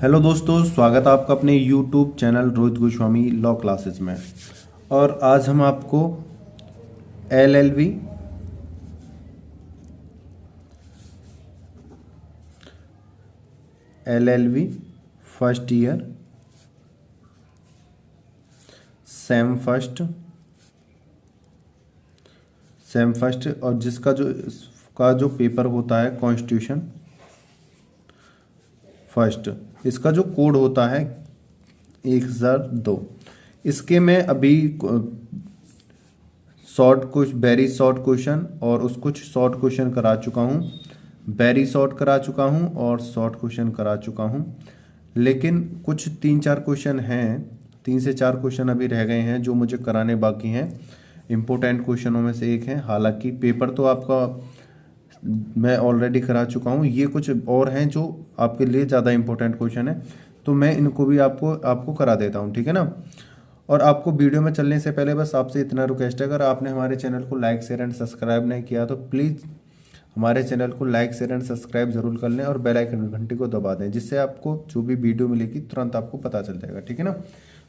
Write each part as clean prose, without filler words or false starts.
Hello दोस्तों, स्वागत है आपका अपने YouTube channel Rohit Goswami law classes में। और आज हम आपको LLB first year same first और इसका जो पेपर होता है कॉन्स्टिट्यूशन फर्स्ट, इसका जो कोड होता है 1002। इसके मैं अभी वेरी शॉर्ट क्वेश्चन और कुछ शॉर्ट क्वेश्चन करा चुका हूँ, वेरी शॉर्ट करा चुका हूँ और शॉर्ट क्वेश्चन करा चुका हूँ। लेकिन कुछ 3-4 क्वेश्चन हैं, 3 से 4 क्वेश्चन अभी रह गए हैं जो मुझे कराने बाकी हैं। इम्पोर्टेंट क्वेश्चनों में से एक है। हालांकि पेपर तो आपका मैं ऑलरेडी करा चुका हूँ, ये कुछ और हैं जो आपके लिए ज़्यादा इम्पोर्टेंट क्वेश्चन है, तो मैं इनको भी आपको करा देता हूँ, ठीक है ना। और आपको वीडियो में चलने से पहले बस आपसे इतना रिक्वेस्ट है, अगर आपने हमारे चैनल को लाइक शेयर एंड सब्सक्राइब नहीं किया तो प्लीज़ हमारे चैनल को लाइक शेयर एंड सब्सक्राइब जरूर कर लें और बेल आइकन घंटी को दबा दें, जिससे आपको जो भी वीडियो मिलेगी तुरंत आपको पता चल जाएगा, ठीक है ना।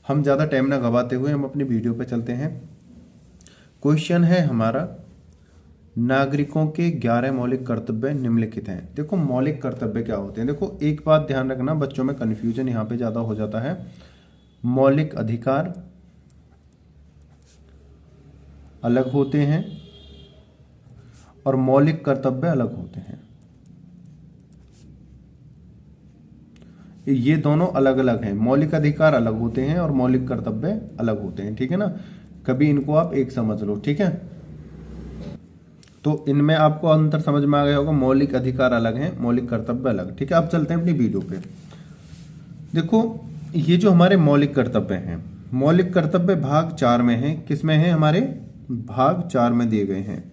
हम ज़्यादा टाइम ना गवाते हुए हम अपनी वीडियो पे चलते हैं। क्वेश्चन है हमारा, नागरिकों के 11 मौलिक कर्तव्य निम्नलिखित हैं। देखो मौलिक कर्तव्य क्या होते हैं। देखो एक बात ध्यान रखना, बच्चों में कन्फ्यूजन यहाँ पे ज़्यादा हो जाता है। मौलिक अधिकार अलग होते हैं और मौलिक कर्तव्य अलग होते हैं। ये दोनों अलग अलग हैं। मौलिक अधिकार अलग होते हैं और मौलिक कर्तव्य अलग होते हैं, ठीक है ना। कभी इनको आप एक समझ लो, ठीक है। तो इनमें आपको अंतर समझ में आ गया होगा, मौलिक अधिकार अलग हैं, मौलिक कर्तव्य अलग, ठीक है। अब चलते हैं अपनी वीडियो पे। देखो ये जो हमारे मौलिक कर्तव्य हैं, मौलिक कर्तव्य भाग 4 में हैं। किस में हैं? हमारे भाग 4 में दिए गए हैं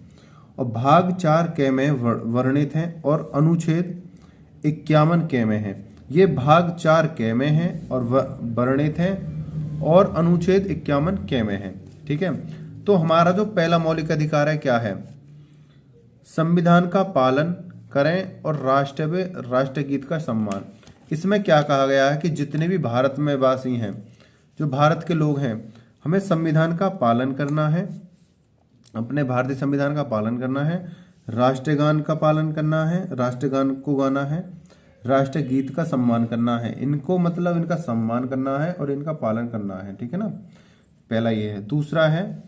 और भाग 4 क में वर्णित हैं और अनुच्छेद 51 क में है। ये भाग 4 क में है और वर्णित हैं और अनुच्छेद 51 क में है, ठीक है। तो हमारा जो पहला मौलिक अधिकार है क्या है? संविधान का पालन करें और राष्ट्रगीत का सम्मान। इसमें क्या कहा गया है कि जितने भी भारत में वासी हैं, जो भारत के लोग हैं, हमें संविधान का पालन करना है, अपने भारतीय संविधान का पालन करना है, राष्ट्रगान का पालन करना है, राष्ट्रगान को गाना है, राष्ट्रगीत का सम्मान करना है। इनको मतलब इनका सम्मान करना है और इनका पालन करना है, ठीक है ना। पहला ये है। दूसरा है,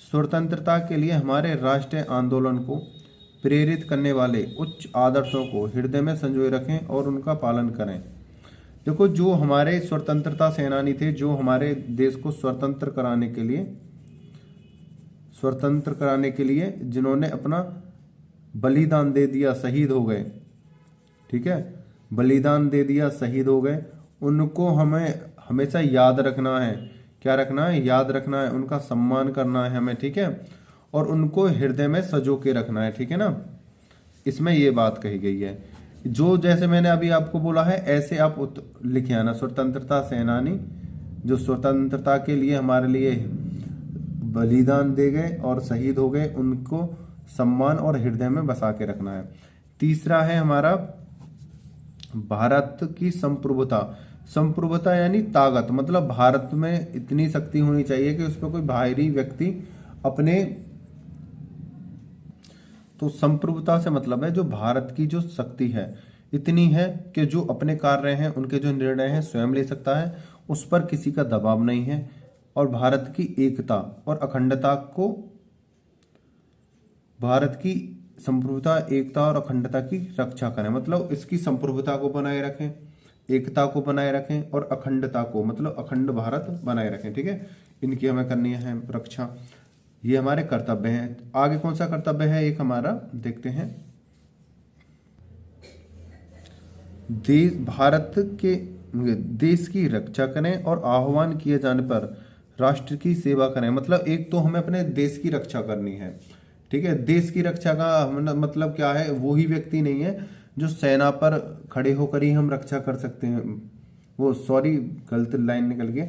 स्वतंत्रता के लिए हमारे राष्ट्रीय आंदोलन को प्रेरित करने वाले उच्च आदर्शों को हृदय में संजोए रखें और उनका पालन करें। देखो जो हमारे स्वतंत्रता सेनानी थे, जो हमारे देश को स्वतंत्र कराने के लिए जिन्होंने अपना बलिदान दे दिया, शहीद हो गए, ठीक है, बलिदान दे दिया, शहीद हो गए, उनको हमें हमेशा याद रखना है। क्या रखना है? याद रखना है, उनका सम्मान करना है हमें, ठीक है, और उनको हृदय में सजो के रखना है, ठीक है ना। इसमें ये बात कही गई है। जो जैसे मैंने अभी आपको बोला है ऐसे आप लिखे आना। स्वतंत्रता सेनानी जो स्वतंत्रता के लिए हमारे लिए बलिदान दे गए और शहीद हो गए, उनको सम्मान और हृदय में बसा के रखना है। तीसरा है हमारा भारत की संप्रभुता यानी ताकत, मतलब भारत में इतनी शक्ति होनी चाहिए कि उस पर कोई बाहरी व्यक्ति अपने, तो संप्रभुता से मतलब है जो भारत की जो शक्ति है इतनी है कि जो अपने कार्य हैं, उनके जो निर्णय हैं स्वयं ले सकता है, उस पर किसी का दबाव नहीं है, और भारत की एकता और अखंडता को, भारत की संप्रभुता, एकता और अखंडता की रक्षा करें, मतलब इसकी संप्रभुता को बनाए रखें, एकता को बनाए रखें और अखंडता को, मतलब अखंड भारत बनाए रखें, ठीक है। इनकी हमें करनी है रक्षा। ये हमारे कर्तव्य हैं। आगे कौन सा कर्तव्य है एक हमारा, देखते हैं। भारत के देश की रक्षा करें और आह्वान किए जाने पर राष्ट्र की सेवा करें। मतलब एक तो हमें अपने देश की रक्षा करनी है, ठीक है। देश की रक्षा का मतलब क्या है? वो ही व्यक्ति नहीं है जो सेना पर खड़े होकर ही हम रक्षा कर सकते हैं, वो सॉरी गलत लाइन निकल गई।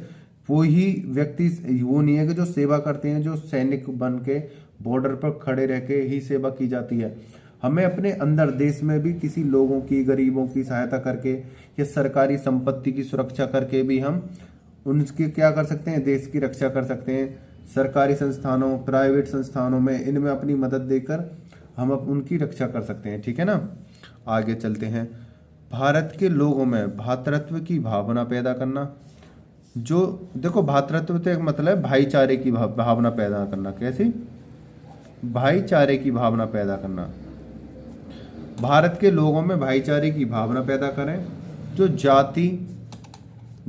वो ही व्यक्ति वो नहीं है कि जो सेवा करते हैं, जो सैनिक बन के बॉर्डर पर खड़े रह के ही सेवा की जाती है। हमें अपने अंदर देश में भी किसी लोगों की, गरीबों की सहायता करके या सरकारी संपत्ति की सुरक्षा करके भी हम उनकी क्या कर सकते हैं, देश की रक्षा कर सकते हैं। सरकारी संस्थानों, प्राइवेट संस्थानों में, इनमें अपनी मदद देकर हम उनकी रक्षा कर सकते हैं, ठीक है ना। आगे चलते हैं। भारत के लोगों में भ्रातृत्व की भावना पैदा करना। जो देखो, भ्रातृत्व तो एक मतलब है भाईचारे की भावना पैदा करना। कैसी? भाईचारे की भावना पैदा करना। भारत के लोगों में भाईचारे की भावना पैदा करें, जो जाति,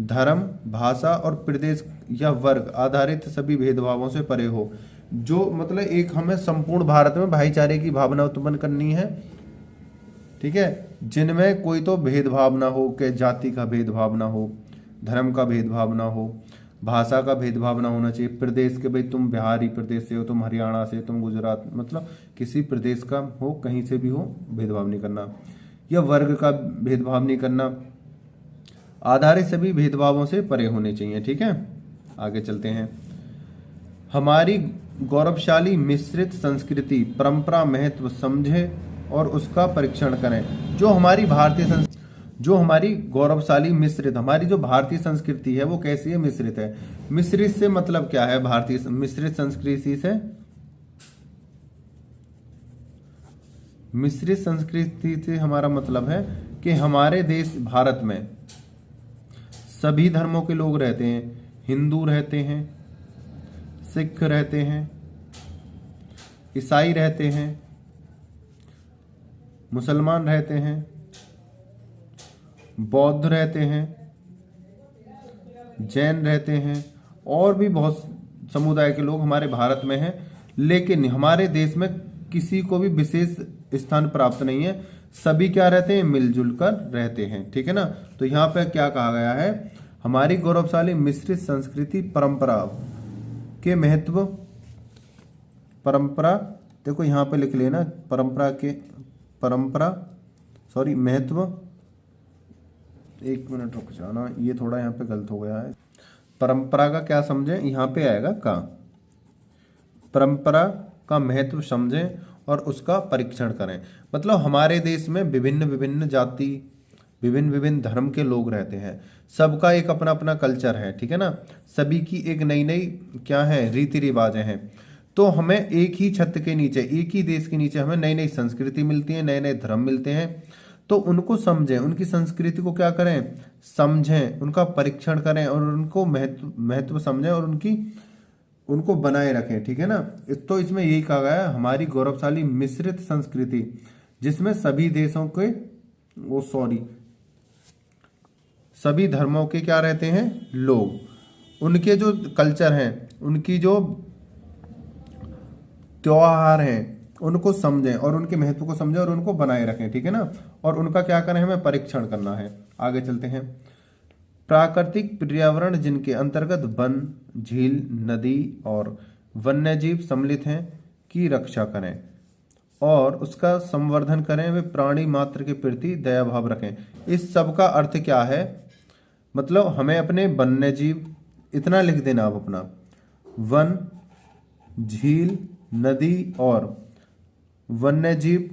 धर्म, भाषा और प्रदेश या वर्ग आधारित सभी भेदभावों से परे हो। जो मतलब एक हमें संपूर्ण भारत में भाईचारे की भावना उत्पन्न करनी है, ठीक है, जिनमें कोई तो भेदभाव ना हो, कि जाति का भेदभाव ना हो, धर्म का भेदभाव ना हो, भाषा का भेदभाव ना होना चाहिए, प्रदेश के, भाई तुम बिहारी प्रदेश से हो, तुम हरियाणा से, तुम गुजरात, मतलब किसी प्रदेश का हो, कहीं से भी हो, भेदभाव नहीं करना, या वर्ग का भेदभाव नहीं करना। आधारित सभी भेदभावों से परे होने चाहिए, ठीक है। आगे चलते हैं। हमारी गौरवशाली मिश्रित संस्कृति, परंपरा महत्व समझे और उसका परीक्षण करें। जो हमारी गौरवशाली मिश्रित, हमारी जो भारतीय संस्कृति है वो कैसी है? मिश्रित है। मिश्रित से मतलब क्या है? भारतीय मिश्रित संस्कृति से, मिश्रित संस्कृति से हमारा मतलब है कि हमारे देश भारत में सभी धर्मों के लोग रहते हैं। हिंदू रहते हैं, सिख रहते हैं, ईसाई रहते हैं, मुसलमान रहते हैं, बौद्ध रहते हैं, जैन रहते हैं, और भी बहुत समुदाय के लोग हमारे भारत में हैं। लेकिन हमारे देश में किसी को भी विशेष स्थान प्राप्त नहीं है। सभी क्या रहते हैं? मिलजुल कर रहते हैं, ठीक है ना। तो यहाँ पे क्या कहा गया है? हमारी गौरवशाली मिश्रित संस्कृति, परंपरा के महत्व, परंपरा, देखो यहाँ पे लिख लेना, महत्व, एक मिनट रुक जाना, ये थोड़ा यहाँ पे गलत हो गया है। परंपरा का क्या समझें? यहाँ पे आएगा का, परंपरा का महत्व समझें और उसका परीक्षण करें। मतलब हमारे देश में विभिन्न विभिन्न जाति, विभिन्न विभिन्न धर्म के लोग रहते हैं। सबका एक अपना अपना कल्चर है, ठीक है ना। सभी की एक नई नई क्या है? रीति रिवाजें हैं। तो हमें एक ही छत के नीचे, एक ही देश के नीचे हमें नई नई संस्कृति मिलती है, नए नए धर्म मिलते हैं। तो उनको समझें, उनकी संस्कृति को क्या करें? समझें, उनका परीक्षण करें और उनको महत्व समझें और उनको बनाए रखें, ठीक है ना। तो इसमें यही कहा गया है, हमारी गौरवशाली मिश्रित संस्कृति, जिसमें सभी देशों के सभी धर्मों के क्या रहते हैं? लोग, उनके जो कल्चर हैं, उनकी जो त्योहार हैं, उनको समझें और उनके महत्व को समझें और उनको बनाए रखें, ठीक है ना। और उनका क्या करें? हमें परीक्षण करना है। आगे चलते हैं। प्राकृतिक पर्यावरण जिनके अंतर्गत वन, झील, नदी और वन्यजीव सम्मिलित हैं की रक्षा करें और उसका संवर्धन करें। वे प्राणी मात्र के प्रति दया भाव रखें। इस सब का अर्थ क्या है? मतलब हमें अपने वन्यजीव, इतना लिख देना आप अपना, वन, झील, नदी और वन्यजीव,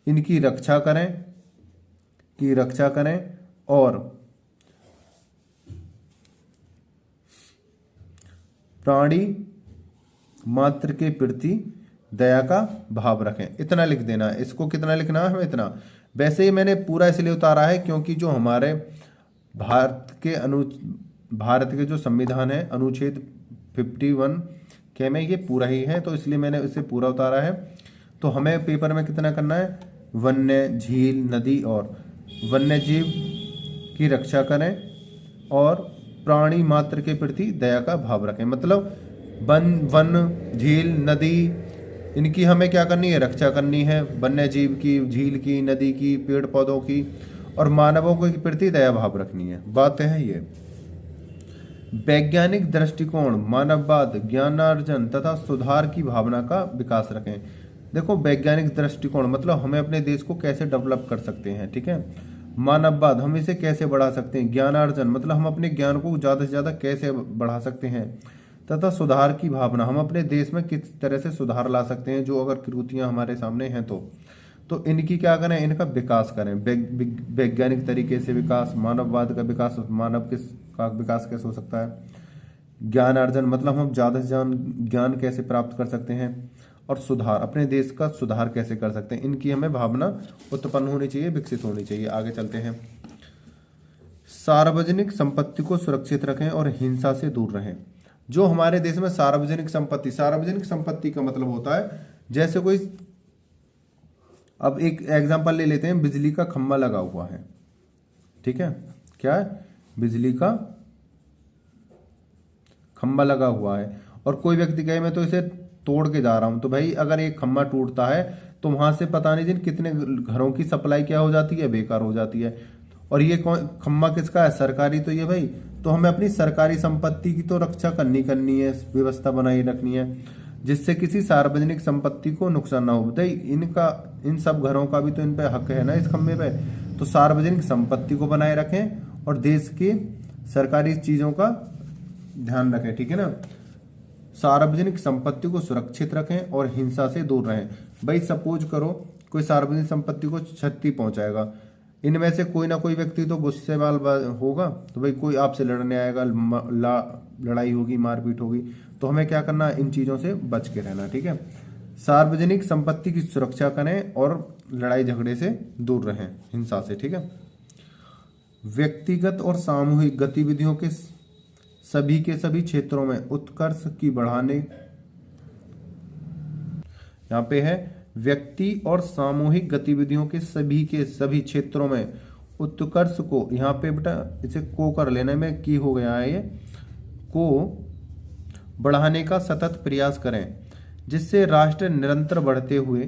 इनकी रक्षा करें और प्राणी मात्र के प्रति दया का भाव रखें। इतना लिख देना। इसको कितना लिखना है? हमें इतना। वैसे ही मैंने पूरा इसलिए उतारा है क्योंकि जो हमारे भारत के जो संविधान है, अनुच्छेद 51 के में ये पूरा ही है, तो इसलिए मैंने इसे पूरा उतारा है। तो हमें पेपर में कितना करना है? वन्य, झील, नदी और वन्यजीव की रक्षा करें और प्राणी मात्र के प्रति दया का भाव रखें। मतलब वन, झील, नदी, इनकी हमें क्या करनी है? रक्षा करनी है। वन्य जीव की, झील की, नदी की, पेड़ पौधों की, और मानवों के प्रति दया भाव रखनी है। बात है ये। वैज्ञानिक दृष्टिकोण, मानववाद, ज्ञानार्जन तथा सुधार की भावना का विकास रखें। देखो, वैज्ञानिक दृष्टिकोण मतलब हमें अपने देश को कैसे डेवलप कर सकते हैं, ठीक है। मानववाद, हम इसे कैसे बढ़ा सकते हैं। ज्ञानार्जन मतलब हम अपने ज्ञान को ज़्यादा से ज़्यादा कैसे बढ़ा सकते हैं। तथा सुधार की भावना, हम अपने देश में किस तरह से सुधार ला सकते हैं, जो अगर त्रुटियां हमारे सामने हैं तो। तो इनकी क्या करें, इनका विकास करें। वैज्ञानिक तरीके से विकास, मानववाद का विकास, मानव का विकास कैसे हो सकता है, ज्ञान अर्जन मतलब हम ज़्यादा से ज़्यादा ज्ञान कैसे प्राप्त कर सकते हैं, और सुधार, अपने देश का सुधार कैसे कर सकते हैं, इनकी हमें भावना उत्पन्न होनी चाहिए, विकसित होनी चाहिए। आगे चलते हैं। सार्वजनिक संपत्ति को सुरक्षित रखें और हिंसा से दूर रहें। जो हमारे देश में सार्वजनिक संपत्ति का मतलब होता है जैसे कोई, अब एक एग्जांपल ले लेते हैं, बिजली का खंभा लगा हुआ है, ठीक है, क्या है, बिजली का खंभा लगा हुआ है, और कोई व्यक्ति कहे मैं तो इसे तोड़ के जा रहा हूं, तो भाई अगर एक खंभा टूटता है तो वहां से पता नहीं जिन कितने घरों की सप्लाई क्या हो जाती है, बेकार हो जाती है। और ये खंभा किसका है, सरकारी तो ये भाई, तो हमें अपनी सरकारी संपत्ति की तो रक्षा करनी है, व्यवस्था बनाई रखनी है, जिससे किसी सार्वजनिक संपत्ति को नुकसान ना हो। बताइए इन सब घरों का भी तो इन पे हक है ना, इस खंभे पे। तो सार्वजनिक संपत्ति को बनाए रखें और देश की सरकारी चीजों का ध्यान रखें, ठीक है ना। सार्वजनिक संपत्ति को सुरक्षित रखें और हिंसा से दूर रहें। भाई सपोज करो कोई सार्वजनिक संपत्ति को क्षति पहुंचाएगा, इनमें से कोई ना कोई व्यक्ति तो गुस्से वाला होगा, तो भाई कोई आपसे लड़ने आएगा, लड़ाई होगी, मारपीट होगी, तो हमें क्या करना, इन चीजों से बच के रहना, ठीक है। सार्वजनिक संपत्ति की सुरक्षा करें और लड़ाई झगड़े से दूर रहें, हिंसा से, ठीक है। व्यक्तिगत और सामूहिक गतिविधियों के सभी क्षेत्रों में उत्कर्ष की बढ़ाने, यहाँ पे है व्यक्ति और सामूहिक गतिविधियों के सभी क्षेत्रों में उत्कर्ष को, यहाँ पे बेटा इसे को कर लेने में की हो गया है, ये को बढ़ाने का सतत प्रयास करें, जिससे राष्ट्र निरंतर बढ़ते हुए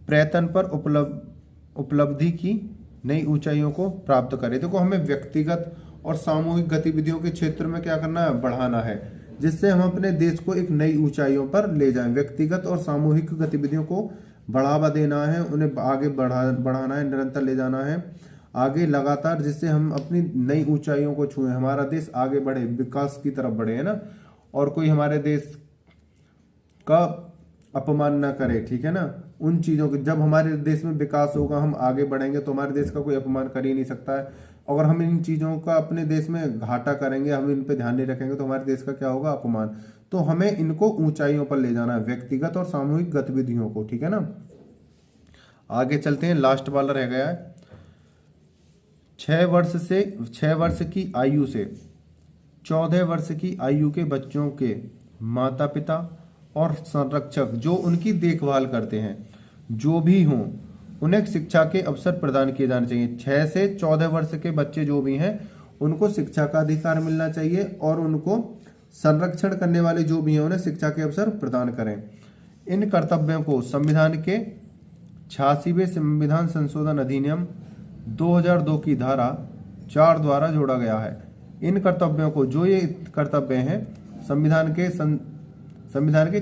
प्रयत्न पर उपलब्धि की नई ऊंचाइयों को प्राप्त करे। देखो हमें व्यक्तिगत और सामूहिक गतिविधियों के क्षेत्र में क्या करना है, बढ़ाना है, जिससे हम अपने देश को एक नई ऊंचाइयों पर ले जाएं। व्यक्तिगत और सामूहिक गतिविधियों को बढ़ावा देना है, उन्हें आगे बढ़ाना है, निरंतर ले जाना है आगे लगातार, जिससे हम अपनी नई ऊंचाइयों को छुएं, हमारा देश आगे बढ़े, विकास की तरफ बढ़े, है ना, और कोई हमारे देश का अपमान ना करे, ठीक है ना। उन चीजों के, जब हमारे देश में विकास होगा, हम आगे बढ़ेंगे, तो हमारे देश का कोई अपमान कर ही नहीं सकता है। अगर हम इन चीजों का अपने देश में घाटा करेंगे, हम इन पे ध्यान नहीं रखेंगे, तो हमारे देश का क्या होगा, अपमान। तो हमें इनको ऊंचाइयों पर ले जाना है, व्यक्तिगत और सामूहिक गतिविधियों को, ठीक है ना। आगे चलते हैं, लास्ट वाला रह गया है। 6 वर्ष की आयु से 14 वर्ष की आयु के बच्चों के माता पिता और संरक्षक जो उनकी देखभाल करते हैं, जो भी हों, उन्हें शिक्षा के अवसर प्रदान किए जाने चाहिए। 6 से 14 वर्ष के बच्चे जो भी हैं, उनको शिक्षा का अधिकार मिलना चाहिए, और उनको संरक्षण करने वाले जो भी हैं, उन्हें शिक्षा के अवसर प्रदान करें। इन कर्तव्यों को संविधान के 86वें संविधान संशोधन अधिनियम 2002 की धारा 4 द्वारा जोड़ा गया है। इन कर्तव्यों को, जो ये कर्तव्य हैं, संविधान के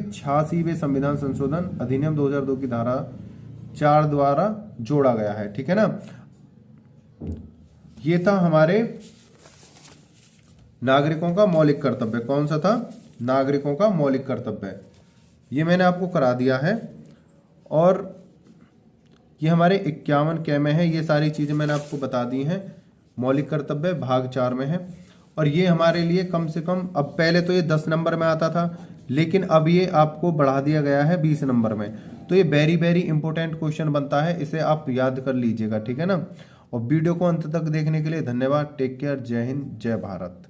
86वें संविधान संशोधन अधिनियम 2002 की धारा 4 द्वारा जोड़ा गया है, ठीक है ना। ये था हमारे नागरिकों का मौलिक कर्तव्य। कौन सा था, नागरिकों का मौलिक कर्तव्य, ये मैंने आपको करा दिया है। और ये हमारे 51 क में है, ये सारी चीजें मैंने आपको बता दी हैं। मौलिक कर्तव्य भाग 4 में है, और ये हमारे लिए कम से कम, अब पहले तो ये 10 नंबर में आता था, लेकिन अब ये आपको बढ़ा दिया गया है 20 नंबर में। तो ये वेरी वेरी इंपॉर्टेंट क्वेश्चन बनता है, इसे आप याद कर लीजिएगा, ठीक है ना। और वीडियो को अंत तक देखने के लिए धन्यवाद। टेक केयर, जय हिंद, जय भारत।